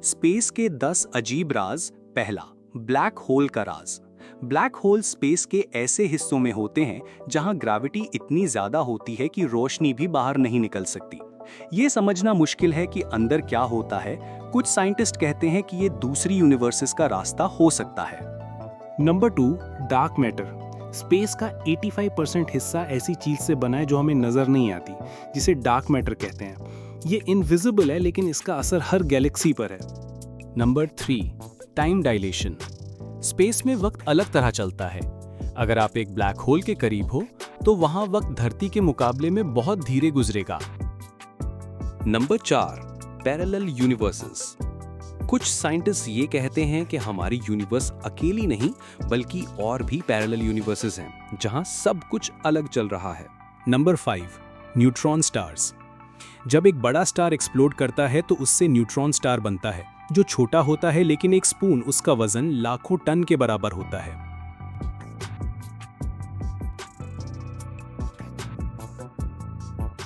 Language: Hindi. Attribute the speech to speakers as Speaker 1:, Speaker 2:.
Speaker 1: स्पेस के 10 अजीब राज। पहला, ब्लैक होल का राज। ब्लैक होल स्पेस के ऐसे हिस्सों में होते हैं जहां ग्रेविटी इतनी ज्यादा होती है कि रोशनी भी बाहर नहीं निकल सकती। ये समझना मुश्किल है कि अंदर क्या होता है। कुछ साइंटिस्ट कहते हैं कि ये दूसरी यूनिवर्सेस का रास्ता हो सकता है।
Speaker 2: Number 2, dark matter. स्पेस का 85% हिस्सा ऐसी चीज से बना है जो हमें नजर नहीं आती, जिसे डार्क मैटर कहते हैं। ये इनविजिबल है, लेकिन इसका असर हर गैलेक्सी पर है।
Speaker 3: Number 3, time dilation. स्पेस में वक्त अलग तरह चलता है। अगर आप एक ब्लैक होल के करीब हो तो वहां वक्त धरती के मुकाबले में बहुत धीरे गुजरेगा।
Speaker 1: Number 4, parallel universes. कुछ साइंटिस्ट ये कहते हैं कि हमारी यूनिवर्स अकेली नहीं बल्कि और भी पैरेलल यूनिवर्सेस हैं जहां सब कुछ अलग चल रहा है।
Speaker 3: Number 5, neutron stars. जब एक बड़ा स्टार एक्सप्लोड करता है तो उससे न्यूट्रॉन स्टार बनता है, जो छोटा होता है लेकिन एक स्पून उसका वजन लाखों टन के बराबर होता है।